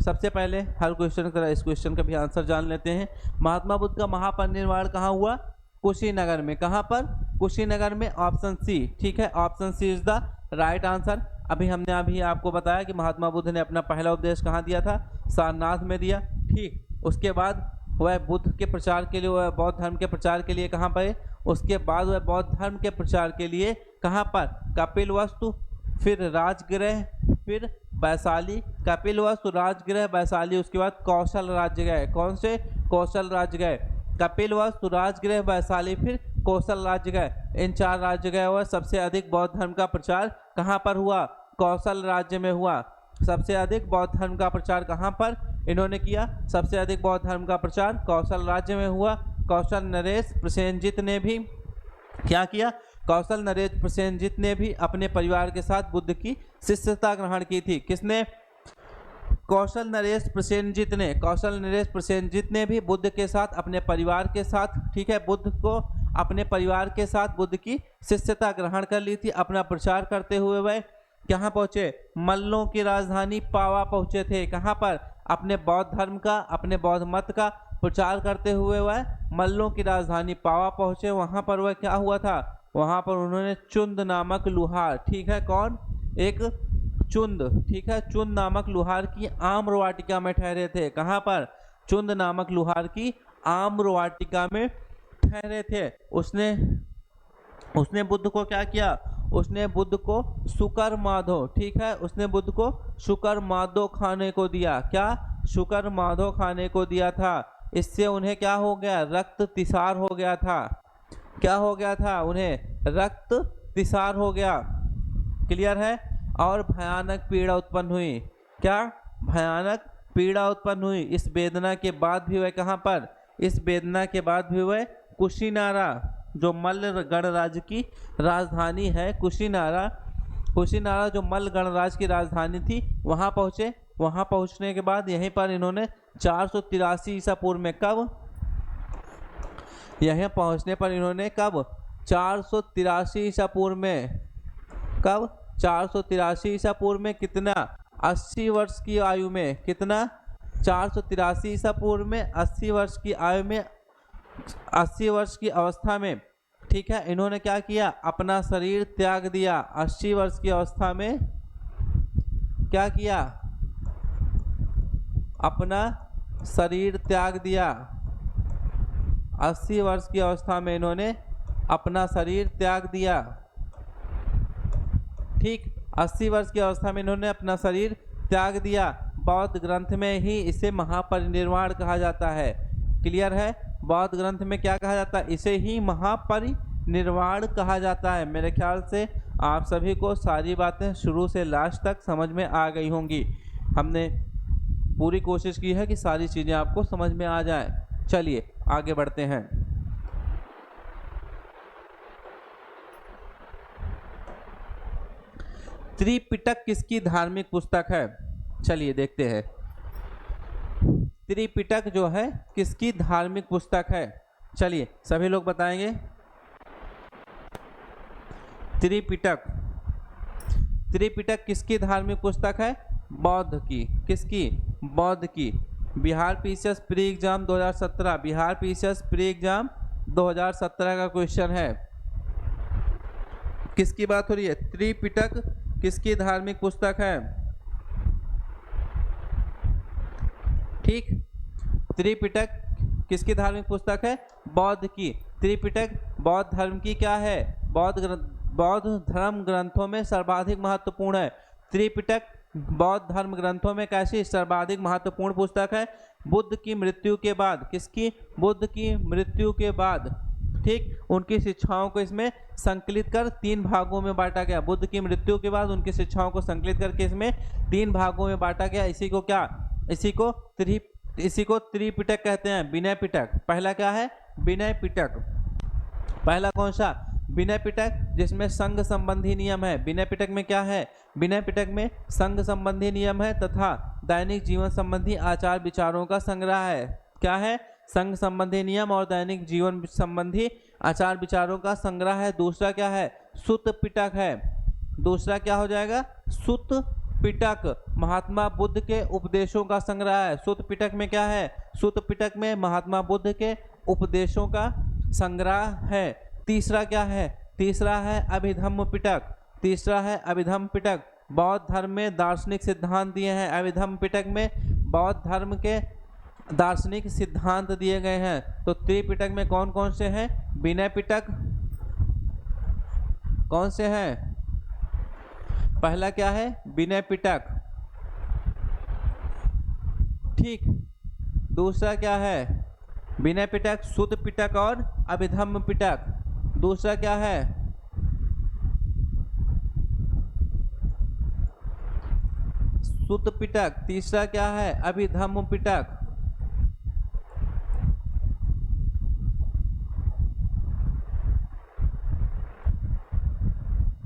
सबसे पहले हर क्वेश्चन की तरह इस क्वेश्चन का भी आंसर जान लेते हैं। महात्मा बुद्ध का महापरिनिर्वाण कहाँ हुआ? कुशीनगर में। कहाँ पर? कुशीनगर में। Option C. ठीक है, option C is the right answer. हमने अभी आपको बताया कि महात्मा बुद्ध ने अपना पहला उपदेश कहाँ दिया था? सारनाथ में दिया। ठीक, उसके बाद वह बुद्ध के प्रचार के लिए, वह बौद्ध धर्म के प्रचार के लिए कहाँ पर? उसके बाद वह बौद्ध धर्म के प्रचार के लिए कहाँ पर? कपिलवस्तु, फिर राजगृह, फिर वैशाली। कपिलवस्तु, राजगृह, वैशाली, उसके बाद कौशल राज्य गए। कौन से? कौशल राज्य गए। कपिलवस्तु, राजगृह, वैशाली, फिर कौशल राज्य गए। इन 4 राज्य गए हुआ। सबसे अधिक बौद्ध धर्म का प्रचार कहाँ पर हुआ? कौशल राज्य में हुआ। सबसे अधिक बौद्ध धर्म का प्रचार कहाँ पर इन्होंने किया? सबसे अधिक बौद्ध धर्म का प्रचार कौशल राज्य में हुआ। कौशल नरेश प्रसेनजित ने भी क्या किया? कौशल नरेश प्रसेनजित ने भी अपने परिवार के साथ बुद्ध की शिष्यता ग्रहण की थी। किसने? कौशल नरेश प्रसेनजित ने। कौशल नरेश प्रसेनजित ने भी बुद्ध के साथ, अपने परिवार के साथ, ठीक है, बुद्ध को अपने परिवार के साथ बुद्ध की शिष्यता ग्रहण कर ली थी। अपना प्रचार करते हुए वह कहाँ पहुँचे? मल्लों की राजधानी पावा पहुँचे थे। कहाँ पर? अपने बौद्ध धर्म का, अपने बौद्ध मत का प्रचार करते हुए वह मल्लों की राजधानी पावा पहुंचे। वहां पर वह क्या हुआ था, वहां पर उन्होंने चुंद नामक लुहार, ठीक है, कौन, एक चुंद, ठीक है, चुंद नामक लुहार की आम्र वाटिका में ठहरे थे। कहां पर, चुंद नामक लुहार की आम्र वाटिका में ठहरे थे। उसने बुद्ध को क्या किया, उसने बुद्ध को शुकर माधो, ठीक है, उसने बुद्ध को शुकर माधो खाने को दिया। क्या, शुकर माधो खाने को दिया था। इससे उन्हें क्या हो गया, रक्त तिसार हो गया था। क्या हो गया था, उन्हें रक्त तिसार हो गया। क्लियर है। और भयानक पीड़ा उत्पन्न हुई। क्या, भयानक पीड़ा उत्पन्न हुई। इस वेदना के बाद भी वह कहाँ पर, इस वेदना के बाद भी वह कुशीनारा, जो मल्ल गणराज्य की राजधानी है, कुशीनारा जो मल्ल गणराज्य की राजधानी थी, वहां पहुंचे। वहां पहुंचने के बाद यहीं पर इन्होंने 483 ईसा पूर्व में, कब, यहीं पहुंचने पर इन्होंने कब, 483 ईसा पूर्व में, कब, 483 ईसा पूर्व में, कितना, 80 वर्ष की आयु में, कितना, 483 ईसा पूर्व में 80 वर्ष की आयु में, 80 वर्ष की अवस्था में, ठीक है, इन्होंने क्या किया, अपना शरीर त्याग दिया। 80 वर्ष की अवस्था में क्या किया, अपना शरीर त्याग दिया। 80 वर्ष की अवस्था में इन्होंने अपना शरीर त्याग दिया। ठीक, 80 वर्ष की अवस्था में इन्होंने अपना शरीर त्याग दिया। बौद्ध ग्रंथ में ही इसे महापरिनिर्वाण कहा जाता है। क्लियर है। बौद्ध ग्रंथ में क्या कहा जाता है, इसे ही महापरिनिर्वाण कहा जाता है। मेरे ख्याल से आप सभी को सारी बातें शुरू से लास्ट तक समझ में आ गई होंगी। हमने पूरी कोशिश की है कि सारी चीज़ें आपको समझ में आ जाए। चलिए आगे बढ़ते हैं। त्रिपिटक किसकी धार्मिक पुस्तक है, चलिए देखते हैं। त्रिपिटक जो है किसकी धार्मिक पुस्तक है, चलिए सभी लोग बताएंगे। त्रिपिटक किसकी धार्मिक पुस्तक है, बौद्ध की। किसकी, बौद्ध की। Bihar PCS pre exam 2017, Bihar PCS pre exam 2017 का क्वेश्चन है। किसकी बात हो रही है, त्रिपिटक किसकी धार्मिक पुस्तक है। ठीक, त्रिपिटक किसकी धार्मिक पुस्तक है, बौद्ध की। त्रिपिटक बौद्ध धर्म की क्या है, बौद्ध धर्म ग्रंथों में सर्वाधिक महत्वपूर्ण है। त्रिपिटक बौद्ध धर्म ग्रंथों में कैसी सर्वाधिक महत्वपूर्ण पुस्तक है। बुद्ध की मृत्यु के बाद, किसकी, बुद्ध की मृत्यु के बाद, ठीक, उनकी शिक्षाओं को इसमें संकलित कर 3 भागों में बांटा गया। बुद्ध की मृत्यु के बाद उनकी शिक्षाओं को संकलित करके इसमें 3 भागों में बांटा गया। इसी को क्या, इसी को त्रिपिटक कहते हैं, विनय पिटक। पहला क्या है, विनय पिटक। पहला कौन सा, विनय पिटक, जिसमें संघ संबंधी नियम है। विनय पिटक में क्या है, विनय पिटक में संघ संबंधी नियम है तथा दैनिक जीवन संबंधी आचार विचारों का संग्रह है। क्या है, संघ संबंधी नियम और दैनिक जीवन संबंधी आचार विचारों का संग्रह है। दूसरा क्या है, सुत्त पिटक है। दूसरा क्या हो जाएगा, सुत्त पिटक, महात्मा बुद्ध के उपदेशों का संग्रह है। सुत्त पिटक में क्या है, सुत्त पिटक में महात्मा बुद्ध के उपदेशों का संग्रह है। तीसरा क्या है, तीसरा है अभिधम्म पिटक। तीसरा है अभिधम्म पिटक, बौद्ध धर्म में दार्शनिक सिद्धांत दिए हैं। अभिधम्म पिटक में बौद्ध धर्म के दार्शनिक सिद्धांत दिए गए हैं। तो त्रिपिटक में कौन कौन से हैं, विनय पिटक, कौन से हैं, पहला क्या है, विनय पिटक, ठीक। दूसरा क्या है, विनय पिटक, सुत्त पिटक और अभिधम्म पिटक। दूसरा क्या है, सुत्त पिटक। तीसरा क्या है, अभिधम्म पिटक।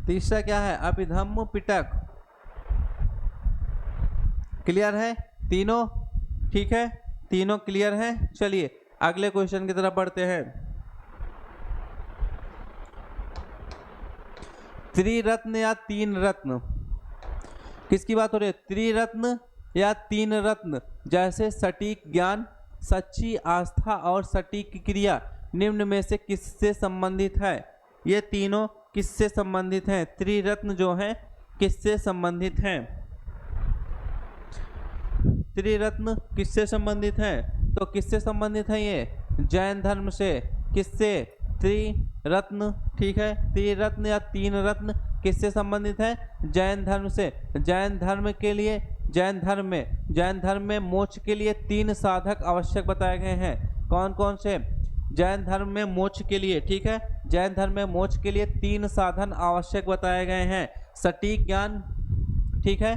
तीसरा क्या है, अभिधम्म पिटक। क्लियर है तीनों, ठीक है, तीनों क्लियर है। चलिए अगले क्वेश्चन की तरफ बढ़ते हैं। त्रिरत्न या 3 रत्न, किसकी बात हो रही है, त्रिरत्न या तीन रत्न जैसे सटीक ज्ञान, सच्ची आस्था और सटीक क्रिया निम्न में से किससे संबंधित है? ये तीनों किससे संबंधित हैं? त्रिरत्न जो हैं किससे संबंधित हैं? त्रिरत्न किससे संबंधित हैं? तो किससे संबंधित है ये? जैन धर्म से। किससे? त्रिरत्न, ठीक है। त्रिरत्न या तीन रत्न किससे संबंधित है? जैन धर्म से। जैन धर्म में मोक्ष के लिए तीन साधक आवश्यक बताए गए हैं। कौन कौन से? जैन धर्म में मोक्ष के लिए, ठीक है, जैन धर्म में मोक्ष के लिए तीन साधन आवश्यक बताए गए हैं। सटीक ज्ञान, ठीक है,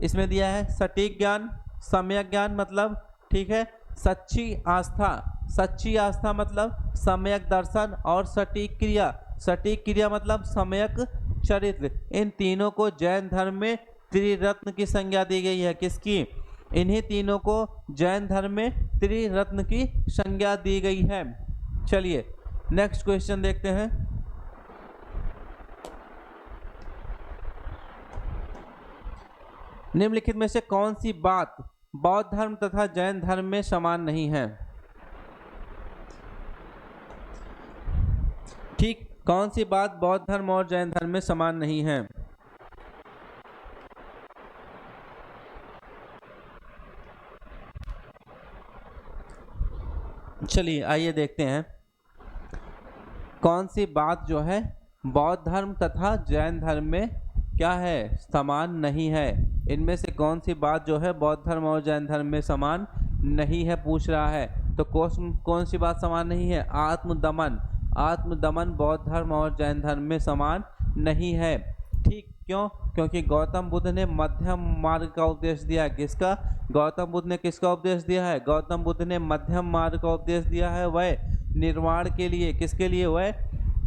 इसमें दिया है सटीक ज्ञान, सम्यक ज्ञान मतलब, ठीक है, सच्ची आस्था मतलब सम्यक दर्शन, और सटीक क्रिया मतलब सम्यक चरित्र। इन तीनों को जैन धर्म में त्रिरत्न की संज्ञा दी गई है। किसकी? इन्हीं तीनों को जैन धर्म में त्रिरत्न की संज्ञा दी गई है। चलिए नेक्स्ट क्वेश्चन देखते हैं। निम्नलिखित में से कौन सी बात बौद्ध धर्म तथा जैन धर्म में समान नहीं है? ठीक, कौन सी बात बौद्ध धर्म और जैन धर्म में समान नहीं है? चलिए आइए देखते हैं कौन सी बात जो है बौद्ध धर्म तथा जैन धर्म में क्या है, समान नहीं है। इनमें से कौन सी बात जो है बौद्ध धर्म और जैन धर्म में समान नहीं है पूछ रहा है। तो कौन सी बात समान नहीं है? आत्मदमन बौद्ध धर्म और जैन धर्म में समान नहीं है। ठीक, क्यों? क्योंकि गौतम बुद्ध ने मध्यम मार्ग का उपदेश दिया है। किसका? गौतम बुद्ध ने किसका उपदेश दिया है? गौतम बुद्ध ने मध्यम मार्ग का उपदेश दिया है। वह निर्वाण के लिए, किसके लिए? वह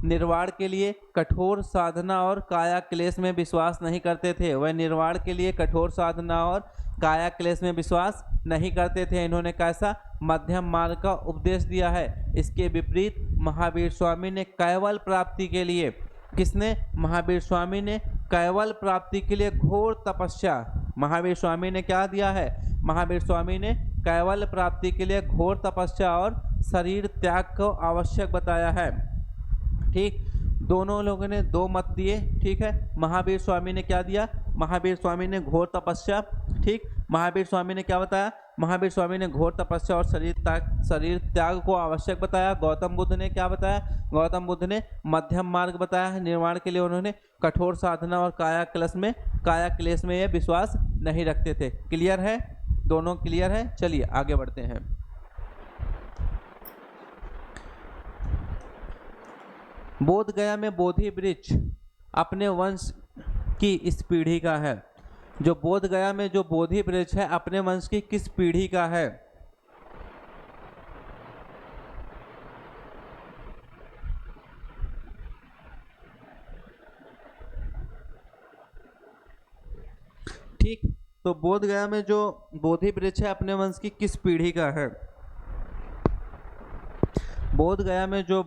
निर्वाण के लिए कठोर साधना और काया क्लेश में विश्वास नहीं करते थे। वह निर्वाण के लिए कठोर साधना और काया क्लेश में विश्वास नहीं करते थे। इन्होंने कैसा? मध्यम मार्ग का उपदेश दिया है। इसके विपरीत महावीर स्वामी ने कैवल प्राप्ति के लिए, किसने? महावीर स्वामी ने कैवल प्राप्ति के लिए घोर तपस्या, महावीर स्वामी ने क्या दिया है? महावीर स्वामी ने कैवल प्राप्ति के लिए घोर तपस्या और शरीर त्याग को आवश्यक बताया है। ठीक, दोनों लोगों ने दो मत दिए। ठीक है, महावीर स्वामी ने क्या दिया? महावीर स्वामी ने घोर तपस्या। ठीक, महावीर स्वामी ने क्या बताया? महावीर स्वामी ने घोर तपस्या और शरीर त्याग को आवश्यक बताया। गौतम बुद्ध ने क्या बताया? गौतम बुद्ध ने मध्यम मार्ग बताया है। निर्वाण के लिए उन्होंने कठोर साधना और काया क्लेश में ये विश्वास नहीं रखते थे। क्लियर है? दोनों क्लियर है? चलिए आगे बढ़ते हैं। बोध गया में बोधि वृक्ष अपने वंश की इस पीढ़ी का है। जो बोध गया में जो बोधि वृक्ष है अपने वंश की किस पीढ़ी का है? ठीक, तो बोध गया में जो बोधि वृक्ष है अपने वंश की किस पीढ़ी का है? बोध गया में जो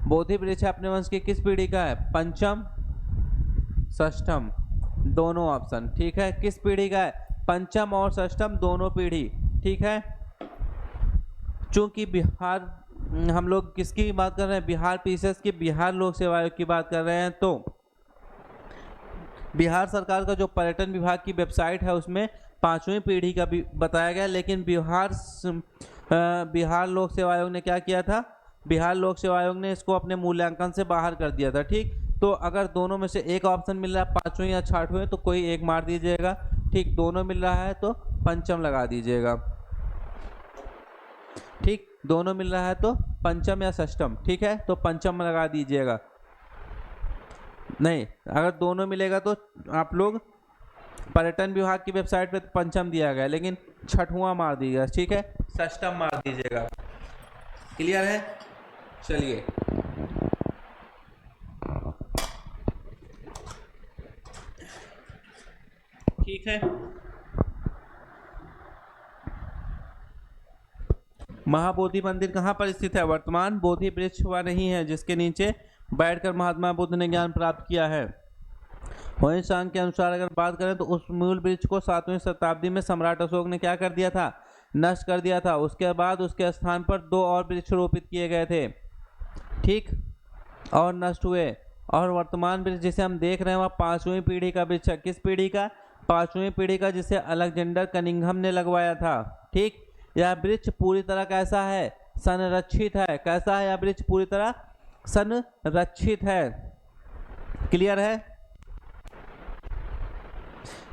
बोधि वृक्ष अपने वंश की किस पीढ़ी का है? पंचम, षष्ठम, दोनों ऑप्शन। ठीक है, किस पीढ़ी का है? पंचम और षष्ठम दोनों पीढ़ी। ठीक है, चूंकि बिहार, हम लोग किसकी बात कर रहे हैं? बिहार पीसीएस की, बिहार लोक सेवा आयोग की बात कर रहे हैं। तो बिहार सरकार का जो पर्यटन विभाग की वेबसाइट है उसमें पांचवी पीढ़ी का भी बताया गया, लेकिन बिहार लोक सेवा आयोग ने क्या किया था? बिहार लोक सेवा आयोग ने इसको अपने मूल्यांकन से बाहर कर दिया था। ठीक, तो अगर दोनों में से एक ऑप्शन मिल रहा है, पांचवें या छठवें, तो कोई एक मार दीजिएगा। ठीक, दोनों मिल रहा है तो पंचम लगा दीजिएगा। ठीक, दोनों मिल रहा है तो पंचम या षष्ठम। ठीक है, तो पंचम लगा दीजिएगा। नहीं, अगर दोनों मिलेगा तो आप लोग पर्यटन विभाग की वेबसाइट पे पंचम दिया गया, लेकिन छठवां मार दीजिएगा। ठीक है, षष्ठम मार दीजिएगा। क्लियर है? चलिए ठीक है। महाबोधि मंदिर कहाँ पर स्थित है? वर्तमान बोधि वृक्ष हुआ नहीं है जिसके नीचे बैठकर महात्मा बुद्ध ने ज्ञान प्राप्त किया है। होएनसांग के अनुसार अगर बात करें तो उस मूल वृक्ष को 7वीं शताब्दी में सम्राट अशोक ने क्या कर दिया था, नष्ट कर दिया था। उसके बाद उसके स्थान पर 2 और वृक्ष रोपित किए गए थे, ठीक, और नष्ट हुए। और वर्तमान वृक्ष जिसे हम देख रहे हैं वह 5वीं पीढ़ी का वृक्ष है। किस पीढ़ी का? 5वीं पीढ़ी का, जिसे अलेक्जेंडर कनिंघम ने लगवाया था, ठीक। यह वृक्ष पूरी तरह कैसा है? संरक्षित है। कैसा है यह वृक्ष? पूरी तरह संरक्षित है। क्लियर है?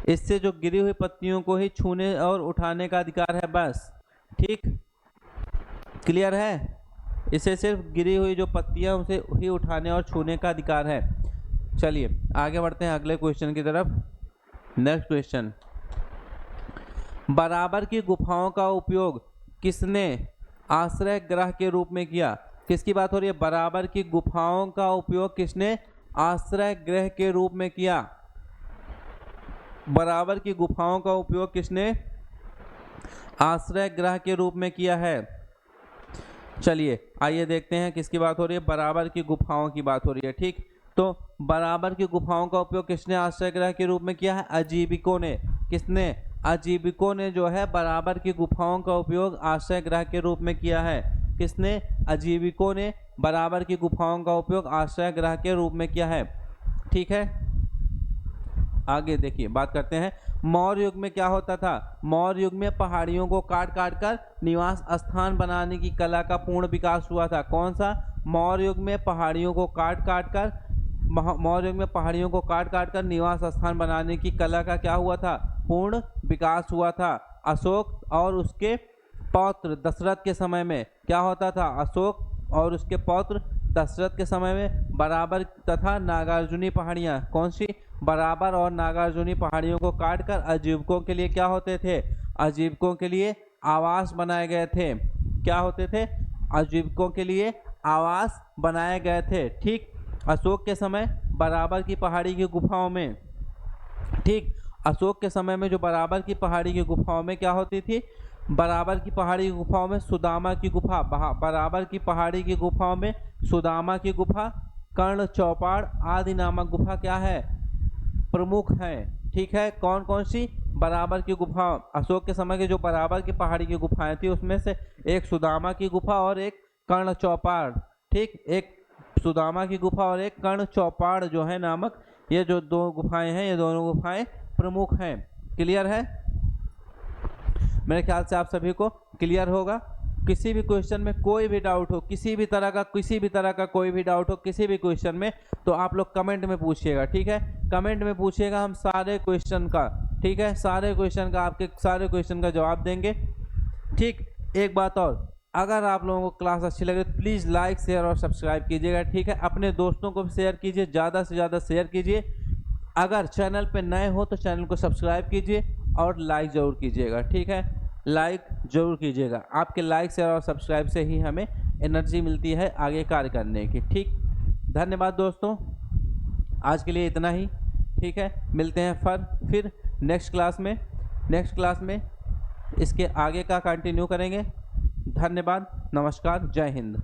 इससे जो गिरी हुई पत्तियों को ही छूने और उठाने का अधिकार है, बस, ठीक। क्लियर है? इसे सिर्फ गिरी हुई जो पत्तियां उसे ही उठाने और छूने का अधिकार है। चलिए आगे बढ़ते हैं अगले क्वेश्चन की तरफ। नेक्स्ट क्वेश्चन, बराबर की गुफाओं का उपयोग किसने आश्रय गृह के रूप में किया? किसकी बात हो रही है? बराबर की गुफाओं का उपयोग किसने आश्रय गृह के रूप में किया? बराबर की गुफाओं का उपयोग किसने आश्रय गृह के रूप में किया है? चलिए आइए देखते हैं किसकी बात हो रही है। बराबर की गुफाओं की बात हो रही है, ठीक। तो बराबर की गुफाओं का उपयोग किसने आश्रय गृह के रूप में किया है? अजीविकों ने। किसने? अजीविकों ने जो है बराबर की गुफाओं का उपयोग आश्रय गृह के रूप में किया है। किसने? अजीविकों ने बराबर की गुफाओं का उपयोग आश्रय गृह के रूप में किया है, ठीक है। आगे देखिए बात करते हैं। मौर्य युग में क्या होता था? मौर्य युग में पहाड़ियों को काट काट कर निवास स्थान बनाने की कला का पूर्ण विकास हुआ था। कौन सा? मौर्य युग में पहाड़ियों को काट काट कर मौर्य युग में पहाड़ियों को काट काट कर निवास स्थान बनाने की कला का क्या हुआ था? पूर्ण विकास हुआ था। अशोक और उसके पौत्र दशरथ के समय में क्या होता था? अशोक और उसके पौत्र दशरथ के समय में बराबर तथा नागार्जुनी पहाड़ियाँ, कौन सी? बराबर और नागार्जुनी पहाड़ियों को काटकर आजीविकों के लिए क्या होते थे? आजीविकों के लिए आवास बनाए गए थे। क्या होते थे? आजीविकों के लिए आवास बनाए गए थे, ठीक। अशोक के समय बराबर की पहाड़ी की गुफाओं में, ठीक, अशोक के समय में जो बराबर की पहाड़ी की गुफाओं में क्या होती थी? बराबर की पहाड़ी की गुफाओं में सुदामा की गुफा, बराबर की पहाड़ी की गुफाओं में सुदामा की गुफा, कर्ण चौपाड़ आदि नामक गुफा क्या है? प्रमुख है, ठीक है। कौन कौन सी? बराबर की गुफा। अशोक के समय की जो बराबर की पहाड़ी की गुफाएं थी उसमें से एक सुदामा की गुफा और एक कर्ण चौपाड़, ठीक। एक सुदामा की गुफा और एक कर्ण चौपाड़ जो है नामक, ये जो 2 गुफाएं हैं, ये दोनों गुफाएं प्रमुख हैं। क्लियर है? मेरे ख्याल से आप सभी को क्लियर होगा। किसी भी क्वेश्चन में कोई भी डाउट हो, किसी भी तरह का कोई भी डाउट हो किसी भी क्वेश्चन में, तो आप लोग कमेंट में पूछिएगा, ठीक है। कमेंट में पूछिएगा, हम सारे क्वेश्चन का, ठीक है, सारे क्वेश्चन का, आपके सारे क्वेश्चन का जवाब देंगे, ठीक। एक बात और, अगर आप लोगों को क्लास अच्छी लगे तो प्लीज़ लाइक, शेयर और सब्सक्राइब कीजिएगा, ठीक है। अपने दोस्तों को भी शेयर कीजिए, ज़्यादा से ज़्यादा शेयर कीजिए। अगर चैनल पे नए हो तो चैनल को सब्सक्राइब कीजिए और लाइक ज़रूर कीजिएगा, ठीक है। लाइक ज़रूर कीजिएगा। आपके लाइक, शेयर और सब्सक्राइब से ही हमें एनर्जी मिलती है आगे कार्य करने की, ठीक। धन्यवाद दोस्तों, आज के लिए इतना ही, ठीक है। मिलते हैं फिर नेक्स्ट क्लास में इसके आगे का कंटिन्यू करेंगे। धन्यवाद, नमस्कार, जय हिंद।